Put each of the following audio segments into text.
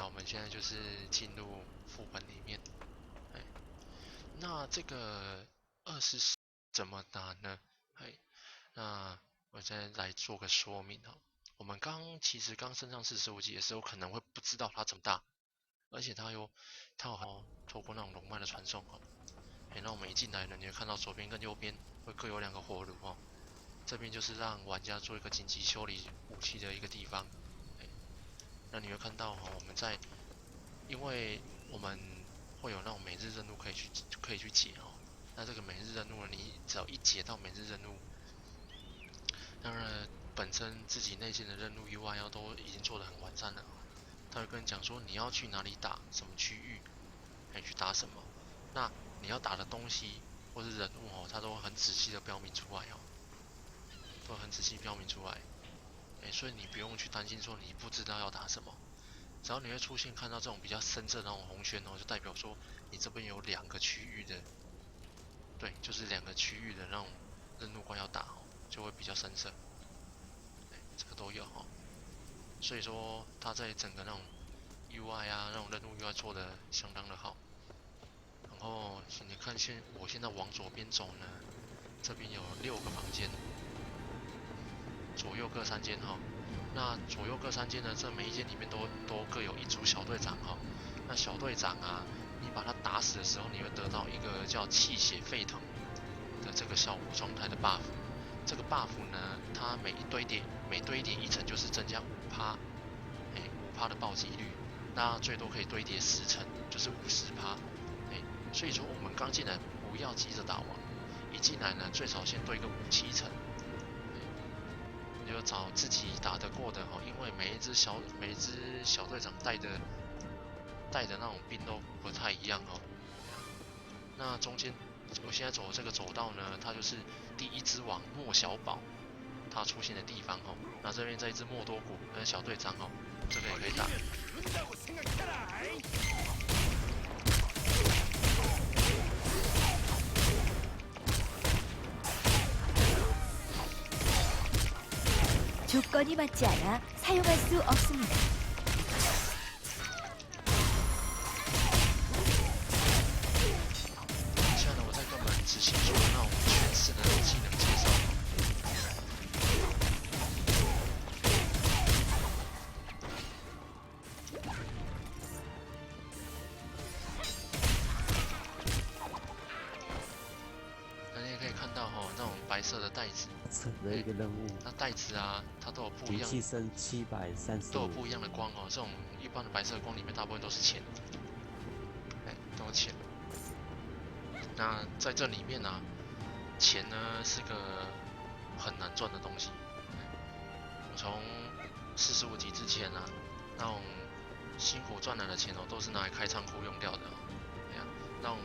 那我们现在就是进入副本里面。哎，那这个24怎么打呢？哎，那我现在来做个说明哈。我们其实刚升上45级的时候，可能会不知道它怎么打，而且它有透过那种龙脉的传送哈。哎，那我们一进来呢，你会看到左边跟右边会各有2个火炉哦。这边就是让玩家做一个紧急修理武器的一个地方。哎，那你会看到哈，因为我们会有那种每日任务可以去解哦。那这个每日任务呢，你只要一解到每日任务，当然本身自己内建的任务 UI 都已经做得很完善了。他会跟你讲说你要去哪里打什么区域，还去打什么。那你要打的东西或是人物哦，它都很仔细的标明出来哦，都很仔细标明出来。所以你不用去担心说你不知道要打什么。只要你会出现看到这种比较深色的那种红圈哦，就代表说你这边有2个区域的，对，就是2个区域的那种任务关要打哦，就会比较深色。这个都有哦。所以说它在整个那种 UI 啊，那种任务 UI 做的相当的好。然后你看我现在往左边走呢，这边有6个房间，左右各3间哈。那左右各3间呢，这每一间里面都各有1组小队长哈。那小队长啊，你把他打死的时候，你会得到一个叫气血沸腾的这个效果状态的 buff。这个 buff 呢，它每堆叠1层就是增加5%，5%的暴击率，那最多可以堆叠10层，就是50%。所以说我们刚进来不要急着打王，一进来呢最少先堆个5-7层，你就找自己打得过的哦，因为每一只小队长带的那种兵都不太一样哦。那中间我现在走的这个走道呢，它就是第1只王莫小宝它出现的地方哦。那这边这一只莫多古跟小队长哦，这个也可以打。조건이 맞지 않아 사용할 수 없습니다.袋子的一个任务，那袋子啊，它都有不一样，气生730，都有不一样的光哦。这种一般的白色光里面大部分都是钱，都有钱。那在这里面啊，钱呢是个很难赚的东西。我从45级之前啊，那种辛苦赚来的钱哦，都是拿来开仓库用掉的。那种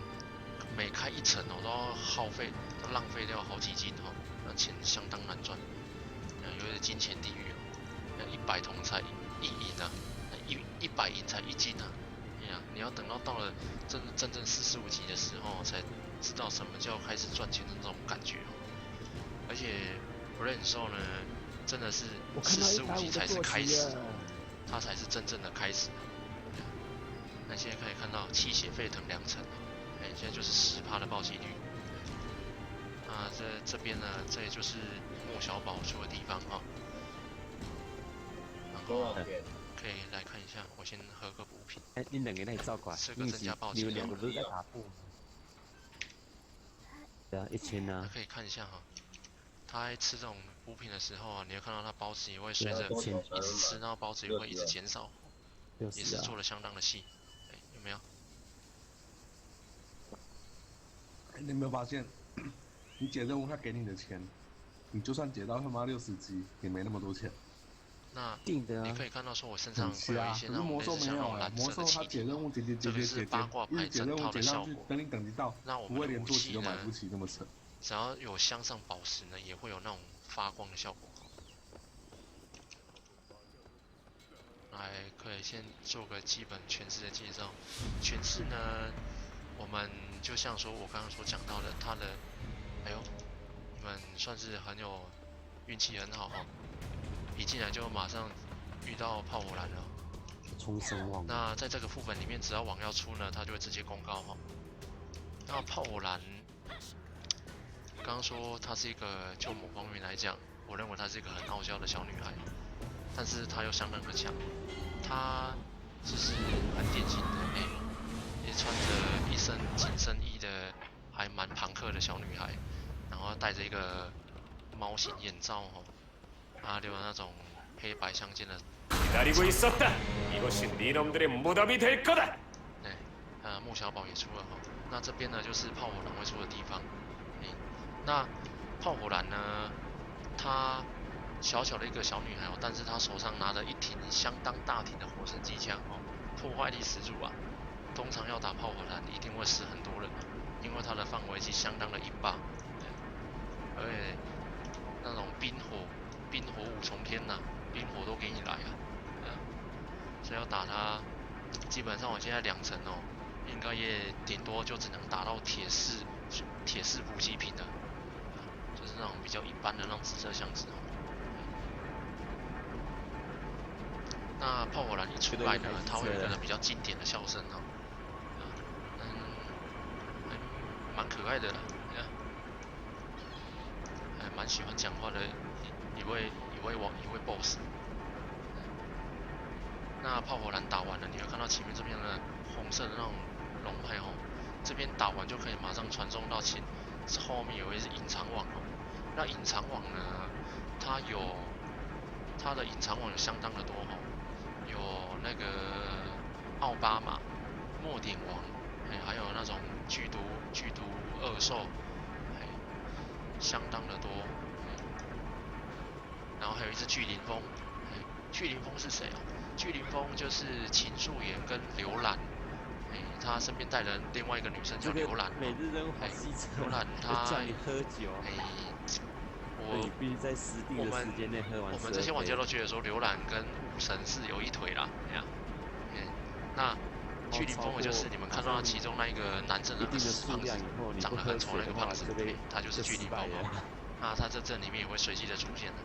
每开1层哦，都要浪费掉好几金哦。那钱相当难赚，有点金钱地狱哦。100铜才1银啊，100银才1金啊。你要等到了真正45级的时候，才知道什么叫开始赚钱的那种感觉哦。而且 Brain Soul 呢，真的是45级才是开始，它才是真正的开始。那现在可以看到气血沸腾2层，现在就是10%的暴击率。这边呢，这也就是莫小宝出的地方哈。然后可以来看一下，我先喝个补品。你2个那里照过来，吃个增加暴击。你们2个不是在打步？对啊，1000啊。可以看一下哈，他在吃这种补品的时候啊，你会看到他包子也会随着一直吃，然后包子也会一直减少，也是做的相当的细。有没有？你有没有发现？你解任务他给你的钱，你就算解到他妈60级，也没那么多钱。那定的啊，你可以看到说我身上会有一些那种类似像那种蓝色的气体，这个是八卦牌整套的效果。等你等级到，那我不会连武器坐骑都买不起那么扯。只要有镶上宝石呢，也会有那种发光的效果。来，可以先做个基本诠释的介绍。诠释呢，我们就像说我刚刚所讲到的，它的，哎呦，你们算是很有运气很好哈，一进来就马上遇到炮火蓝了。冲声望。那在这个副本里面，只要王要出呢，它就会直接公告哈。那炮火蓝，刚刚说她是一个就某方面来讲，我认为她是一个很傲娇的小女孩，但是她又相当的强。她就是很典型的也穿着一身紧身衣的，还蛮朋克的小女孩，然后戴着一个猫形眼罩留了那种黑白相间的。 기다리고 있었다. 이곳이 네놈들의 무덤이 될 거다. 穆小宝也出了那这边呢就是炮火蓝会出的地方。那炮火蓝呢，她小小的一个小女孩但是她手上拿着一挺相当大挺的火神机枪破坏力十足啊。通常要打炮火蓝一定会死很多人因为它的范围是相当的硬霸。而且那种冰火五重天冰火都给你来啊。所以要打它，基本上我现在2层应该也顶多就只能打到铁士补给品了，就是那种比较一般的那种紫色箱子那炮火蓝一出来呢，它会有一个比较经典的笑声蛮可爱的啦，还蛮喜欢讲话的一位 boss。 那炮火蓝打完了，你会看到前面这边的红色的那种龙牌这边打完就可以马上传送到后面有一只隐藏网那隐藏网呢，它的隐藏网有相当的多有那个奥巴马、末点王，还有那种剧毒恶兽，相当的多。然后还有一只巨灵蜂，巨灵蜂是谁巨灵蜂就是秦素颜跟刘兰，他身边带了另外一个女生叫刘兰。每日任务好机车。刘兰她叫你喝酒。你必须在指定的时间内喝完。我们这些玩家都觉得说刘兰跟武神是有一腿啦，那巨灵蜂就是你们看到其中那一个男生那个胖子，长得很丑那个胖子，他就是巨灵蜂那他在这里面也会随机的出现的。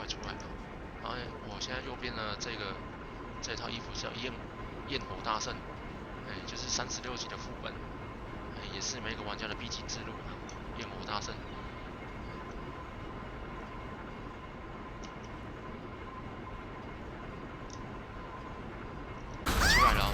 出来了，然后我现在右边的这套衣服叫焰火大圣，就是36级的副本，也是每个玩家的必经之路。焰火大圣，出来了。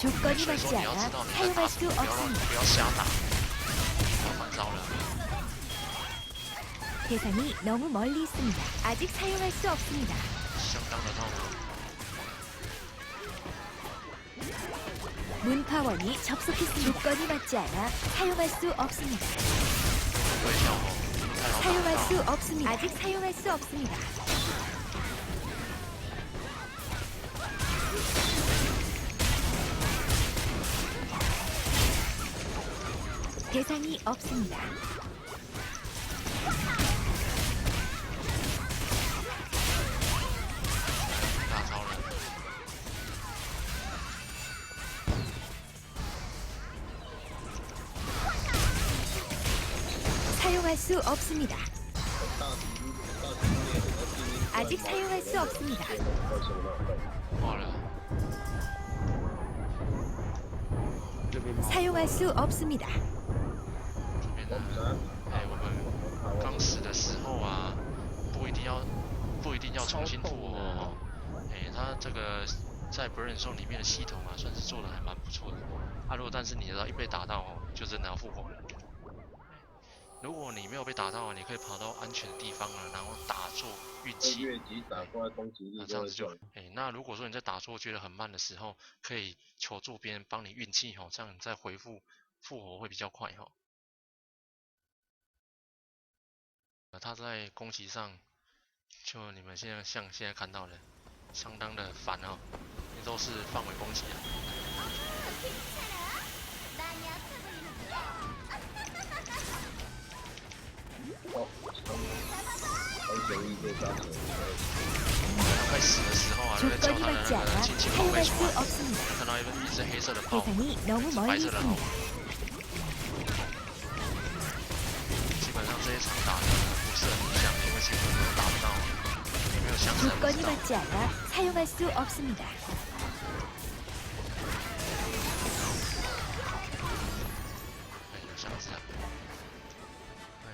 조건이 맞지 않아 사용할 수 없습니다. 不要瞎打，换招了。 대상이 너무 멀리 있습니다. 아직 사용할 수 없습니다. 相当的套路。 문파원이 접속했습니다. 조건이 맞지 않아 사용할 수 없습니다. 사용할 수 없습니다. 아직 사용할 수 없습니다. 대상이 없습니다. 사용할 수 없습니다. 아직 사용할 수 없습니다. 사용할 수 없습니다. 我们刚死的时候不一定要重新复活它这个在 Burn Zone 里面的系统算是做的还蛮不错的。如果但是你一被打到就真的要复活了。如果你没有被打到，你可以跑到安全的地方然后打坐运气。这样子就那如果说你在打坐觉得很慢的时候，可以求助别人帮你运气这样你再复活会比较快他在攻击上，就你们现在看到的，相当的烦都是范围攻击他快死的时候啊，就会叫 조건이 他的 맞지 那个 않아 亲亲宝贝 사용할 出 수 来， 없습니다. 看到一只黑色的炮， 대상이 너무 是白 멀리 色的号 있습니다. 码。基本上这一场打的不是很理想，因为基本上都打不到，也没有箱子还不 조건이 知道。 맞지 않아 사용할 수 없습니다. 哎，有箱子啊。哎，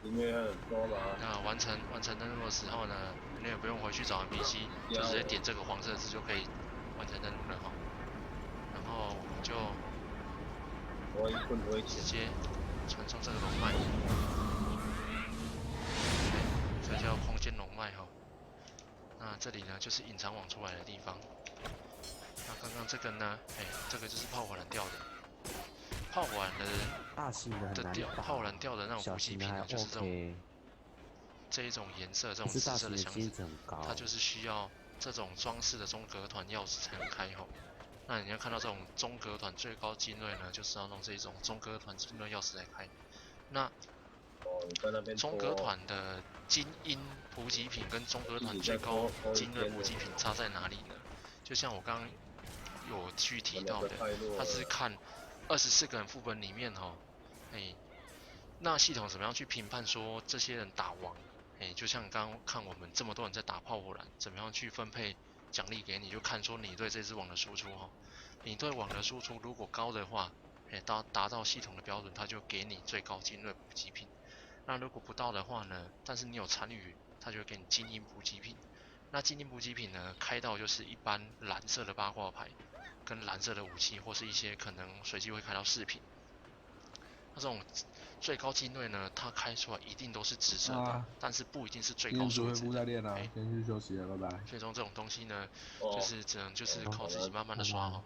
里面很多嘛。那完成登录的时候呢，你也不用回去找 NPC， 就直接点这个黄色字就可以完成登录了哈。然后我们就直接传送这个龙脉，这叫空间龙脉哈。那这里呢就是隐藏网出来的地方。那刚刚这个呢，哎，这个就是炮火燃掉的。炮火燃的大型的很难打，炮燃掉的那种小补给品呢，型的还就是这种 OK。这一种颜色，这种可是紫色的大型的箱子，金子很高，它就是需要这种装饰的中隔团钥匙才能开吼。那你要看到这种中隔团最高精锐呢，就是要用这种中隔团精锐钥匙来开。那中隔团的精英补给品跟中隔团最高精锐补给品差在哪里呢？就像我刚刚有去提到的，它是看24个人副本里面吼，哎，那系统怎么样去评判说这些人打王？哎，就像刚刚看我们这么多人在打炮火燃，怎么样去分配奖励给你？就看说你对这只网的输出哈，你对网的输出如果高的话，哎，达到系统的标准，它就给你最高精锐补给品。那如果不到的话呢，但是你有参与，它就会给你精英补给品。那精英补给品呢，开到就是一般蓝色的八卦牌，跟蓝色的武器，或是一些可能随机会开到饰品。那这种最高精锐呢，它开出来一定都是紫色的，但是不一定是最高数字。在练啊，先去休息了，拜拜。所以说这种东西呢，就是只能就是靠自己慢慢的刷哈。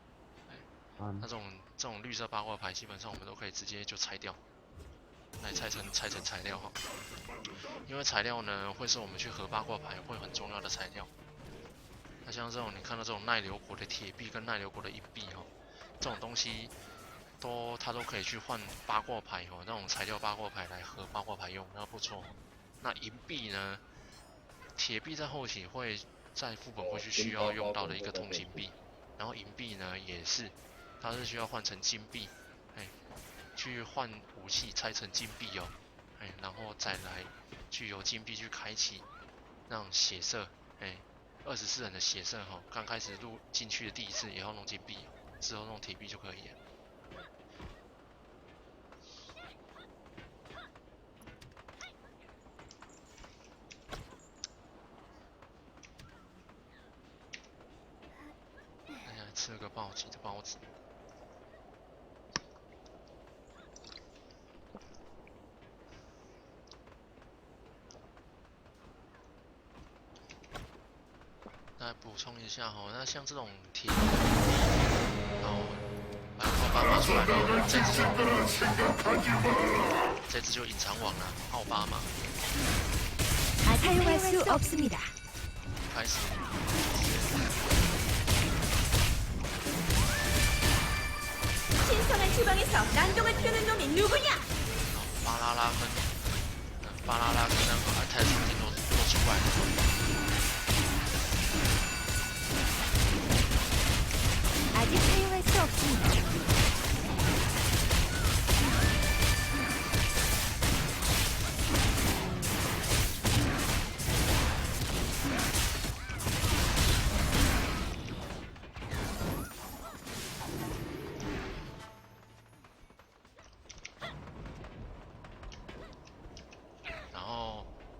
那这种绿色八卦牌，基本上我们都可以直接就拆掉，来拆成材料哈。因为材料呢，会是我们去合八卦牌会很重要的材料。那像这种你看到这种耐流国的铁币跟耐流国的硬币哈，这种东西。它都可以去换八卦牌哦，那种材料八卦牌来合八卦牌用，那不错。那银币呢？铁币在后期会在副本会去需要用到的一个通行币，然后银币呢也是，它是需要换成金币，哎，去换武器拆成金币哦，哎，然后再来去由金币去开启那种血色，哎，24人的血色哈，刚开始入进去的第一次也要弄金币，之后弄铁币就可以了。吃个暴击的包子。来补充一下哈，那像这种铁，哦，把奥巴马出来了，这只就隐藏网了，奥巴马。사용할 수 없습니다. 开始。 신성한 주방에서 난동을 피우는 놈이 누구냐? 巴啦啦跟那个泰森都出来了。 아직 사용할 수 없습니다.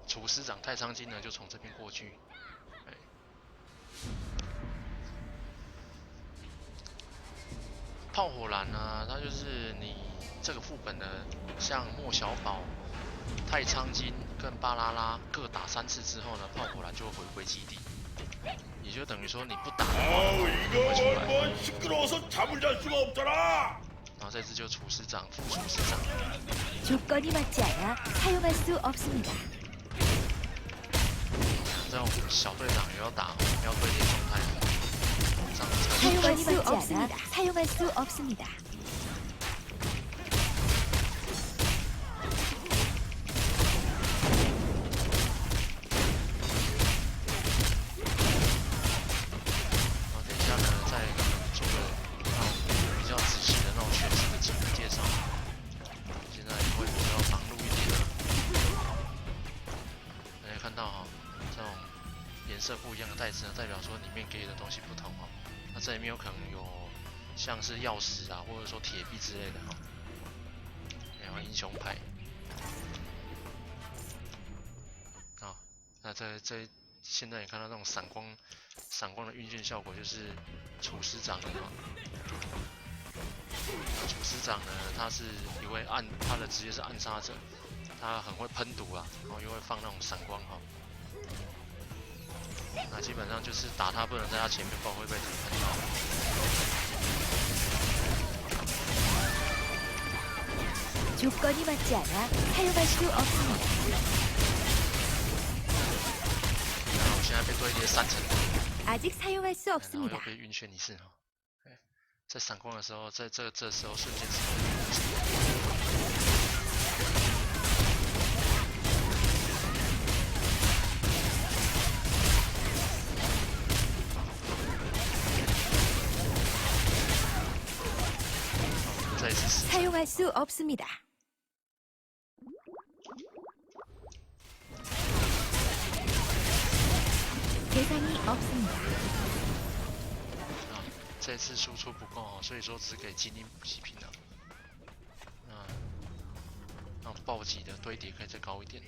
厨师长太仓金呢，就从这边过去。炮火蓝呢，它就是你这个副本的，像莫小宝、太仓金跟巴拉拉各打3次之后呢，炮火蓝就会回归基地，也就等于说你不打的话，会出来。然后这只就厨师长、副厨师长。 조건이 맞지 않아 사용할 수 없습니다. 这种小队长也要打，要对点状态。 사용할 수 없습니다. 사용할 수 없습니다. 到哈、这种颜色不一样的袋子呢，代表说里面给的东西不同哦。那这里面有可能有像是钥匙啊，或者说铁币之类的哈、然后英雄牌。啊，那现在你看到那种闪光的晕眩效果，就是厨师长的哈。厨师长呢，他是一位他的职业是暗杀者，他很会喷毒啊，然后又会放那种闪光哈。那基本上就是打他不能在他前面，不然会被敌喷到。조건이 맞지 않아 사용할 수 없습니다. 然后我现在被堆叠3层， 아직 사용할 수 然后 없습니다. 又被晕眩一次哈。在闪光的时候，在这时候瞬间死亡。再一次死。 사용할 수 없습니다. 대상이 없습니다. 这次输出不够哦，所以说只给精英补给品了。让暴击的堆叠可以再高一点。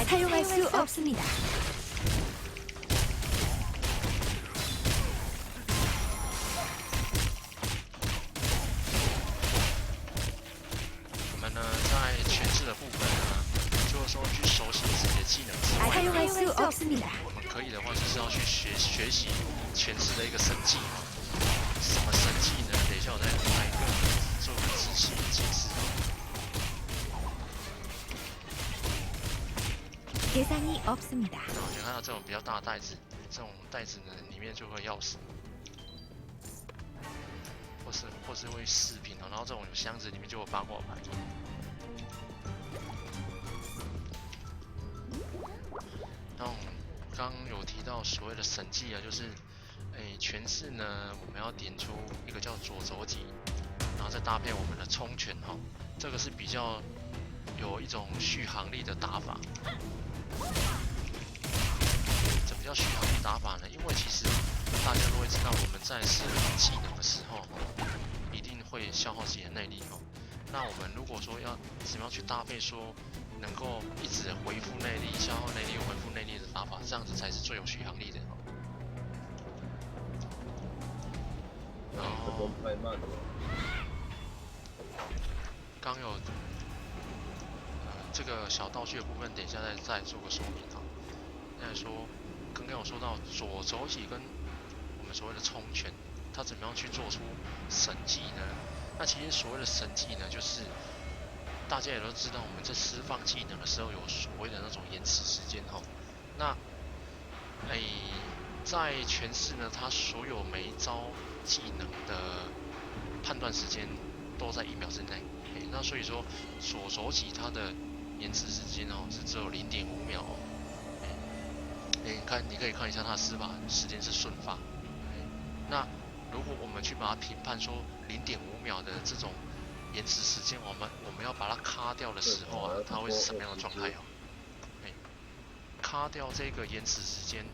사용할 수 없습니다. 我们呢，在诠释的部分呢，就是说去熟悉自己的技能之外， 사용할 수 없습니다. 我们可以的话就是要去学习诠释的一个神技。什么神技呢？等一下我再来一个做个仔细的解释。 대상이 없습니다. 那我先看到这种比较大的袋子，这种袋子呢里面就会钥匙，或是会饰品哦，然后这种有箱子里面就有八卦牌。那我们刚有提到所谓的神技啊，就是诠释呢，我们要点出一个叫左肘击，然后再搭配我们的冲拳哈，这个是比较有一种续航力的打法。 怎么叫续航力打法呢？因为其实大家都会知道，我们在使用技能的时候，一定会消耗自己的内力哦。那我们如果说要怎么样去搭配说能够一直恢复内力、消耗内力、恢复内力的打法，这样子才是最有续航力的哦。然后刚有这个小道具的部分，等一下再做个说明啊。现在说，刚刚有说到左肘击跟我们所谓的冲拳，它怎么样去做出神技呢？那其实所谓的神技呢，就是大家也都知道，我们在释放技能的时候有所谓的那种延迟时间哈。那在诠释呢，它所有每一招技能的判断时间都在1秒之内。那所以说左手击它的延迟时间哦是只有0.5秒哦。你可以看一下它的施法时间是瞬发。那如果我们去把它评判说0.5秒的这种延迟时间，我们要把它卡掉的时候啊，它会是什么样的状态哦？卡掉这个延迟时间，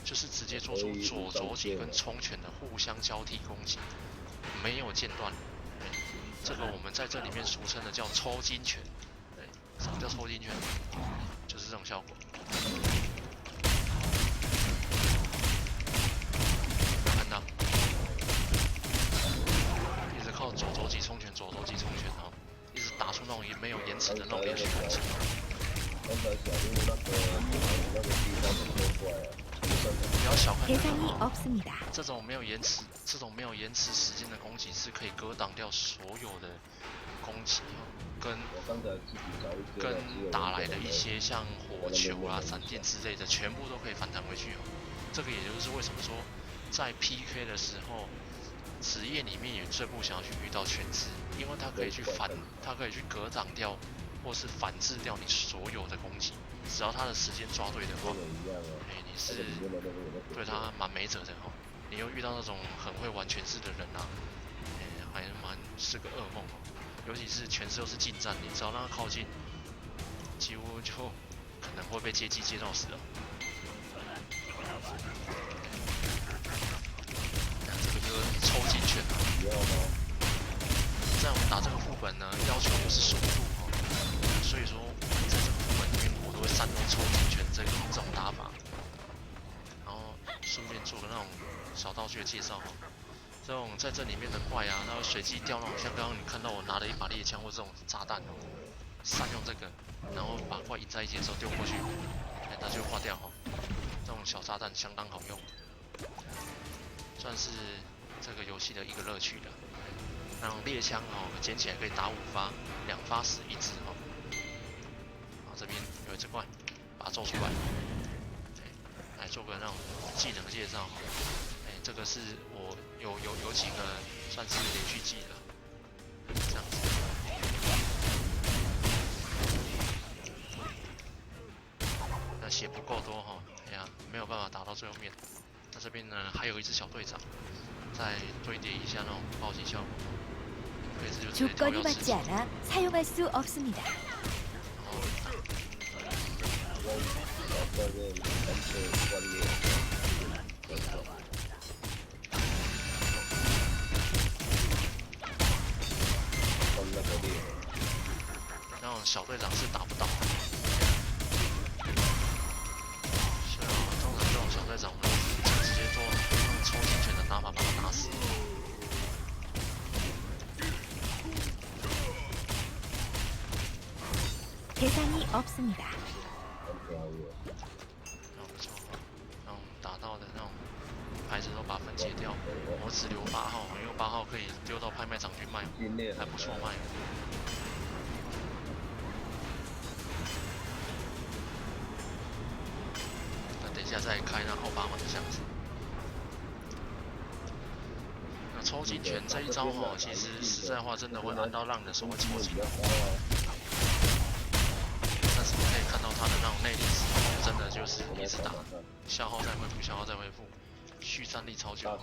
就是直接做出左肘击跟冲拳的互相交替攻击，没有间断。这个我们在这里面俗称的叫抽筋拳。什么叫抽筋拳？就是这种效果。看到，一直靠左肘击冲拳，左肘击冲拳啊，一直打出那种也没有延迟的那种连续攻击。不要小看这个这种没有延迟时间的攻击是可以格挡掉所有的攻击跟打来的一些像火球啊、闪电之类的，全部都可以反弹回去哦。这个也就是为什么说在 PK 的时候，职业里面也最不想要去遇到全职，因为它可以去格挡掉或是反制掉你所有的攻击，只要他的时间抓对的话，你是对他蛮没辙的哦。你又遇到那种很会玩拳式的人啊，还是个噩梦哦。尤其是全都是近战，你只要让他靠近，几乎就可能会被接机接到死哦。这个就是抽筋拳啊。在我们打这个副本呢，要求就是速度哦，所以说在这个副本里面，我都会善用抽筋拳这种打法，然后顺便做个那种小道具的介绍哦。这种在这里面的怪啊，它会随机掉那种像刚刚你看到我拿了一把猎枪或这种炸弹哦，善用这个，然后把怪引在一起的时候丢过去，它就会化掉哦。这种小炸弹相当好用，算是这个游戏的一个乐趣了。让猎枪哦捡起来可以打5发，2发死1只哦。好，这边有一只怪，把它揍出来，来做个那种技能介绍。这个是我有几个算是连续技的，这样子。那血不够多哈，没有办法打到最后面。那这边呢还有一只小队长，再堆叠一下那种暴击效果。 조건이 맞지 않아 사용할 수 없습니다.那种小队长是打不倒的，所以通常这种小队长，我们直接做抽筋拳的打法把他打死。 대상이 없습니다. 不错，那种打到的那种牌子都把分解掉，我只留8号，因为8号可以丢到拍卖场去卖，还不错卖。那等一下再开那奥巴马的箱子。那抽筋拳这一招哦，其实实在话真的会按到让你的手会抽筋。 但是你可以看到它的那种内力值，真的就是一直打，消耗再恢复，消耗再恢复，续战力超久。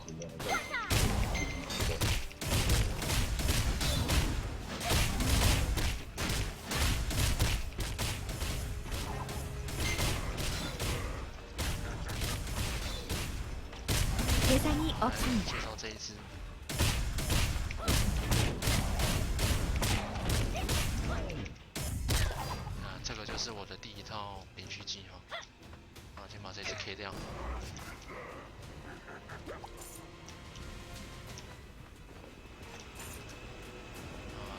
대상이 없습니다. 介绍这一只。 这个就是我的第一套连续技哈，先把这只 K 掉。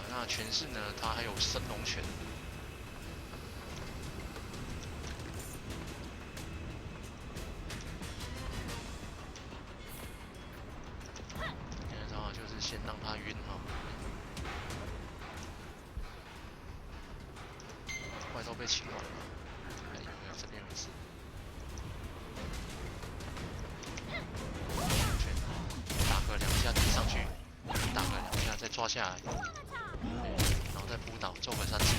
那拳式呢，它还有升龙拳。然后就是先让它晕哈。 怪都被清完了，有这边有一只，打个2下踢上去，打个2下再抓下来，然后再扑倒，做个3次，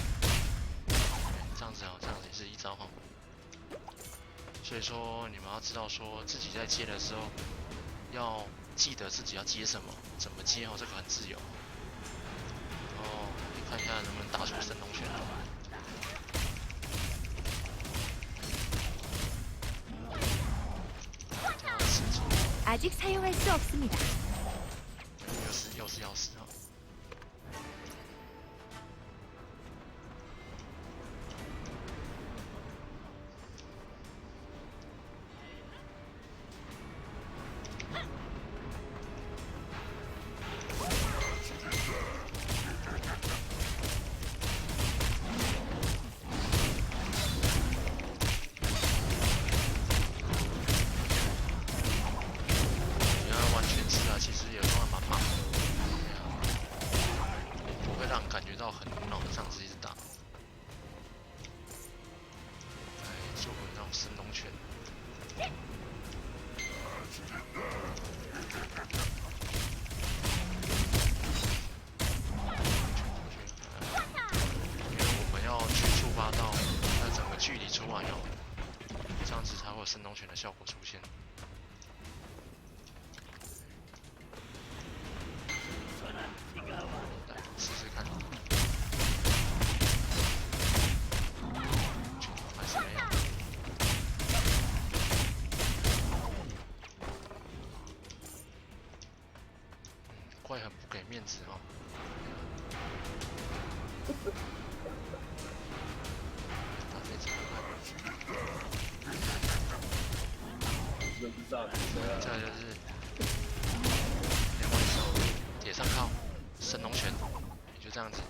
这样子哦，这样子也是一招哈。所以说你们要知道说自己在接的时候，要记得自己要接什么，怎么接哦，这个很自由。哦，看一下能不能打出神龙拳。 아직 사용할 수 없습니다. 又是要死啊！其实有时候还蛮忙的，不会让人感觉到很无脑的这样子一直打。来做个那种神龙拳。因为我们要去触发到它整个距离出来哦，这样子才会有神龙拳的效果出现。面子哦。打飞机这个就是连环手、铁上靠、神龙拳，也就这样子。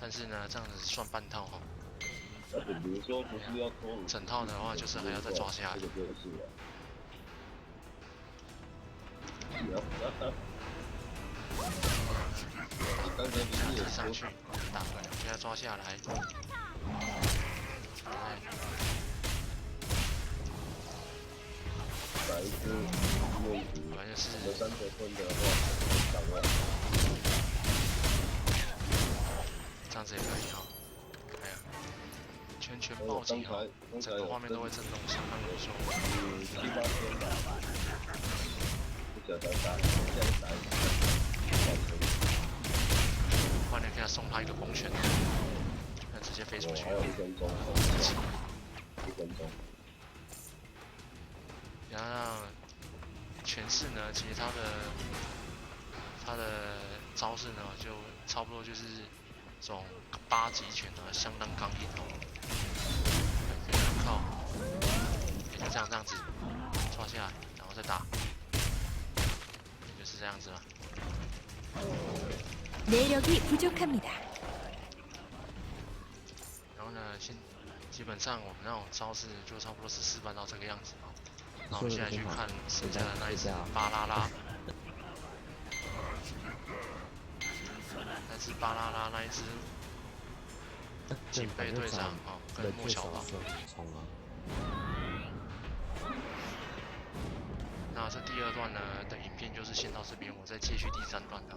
但是呢，这样子算半套哈。比如说不是要脱乳，整套的话就是还要再抓下来。这个就是了。刚才不是踢上去，打个2下抓下来。打一只用反正就是有3个分的话，打完。这样子也可以哈。哎呀，拳报警哈，整个画面都会震动，相当不错。7、8天吧，不晓得打，这样打一下。不然你给他送他一个崩拳，那直接飞出去。还有1分钟，1分钟。然后拳式呢，其实他的招式呢，就差不多就是这种8级拳啊，相当刚硬哦。非常靠，也就这样子抓下来，然后再打，也就是这样子了。 내력이 부족합니다. 然后呢，基本上我们那种招式就差不多是示范到这个样子哦。那我们现在去看剩下的那一只巴啦啦，那只巴啦啦那一只警备队长哦，跟莫小宝。那这第2段呢的影片就是先到这边，我再继续第3段的。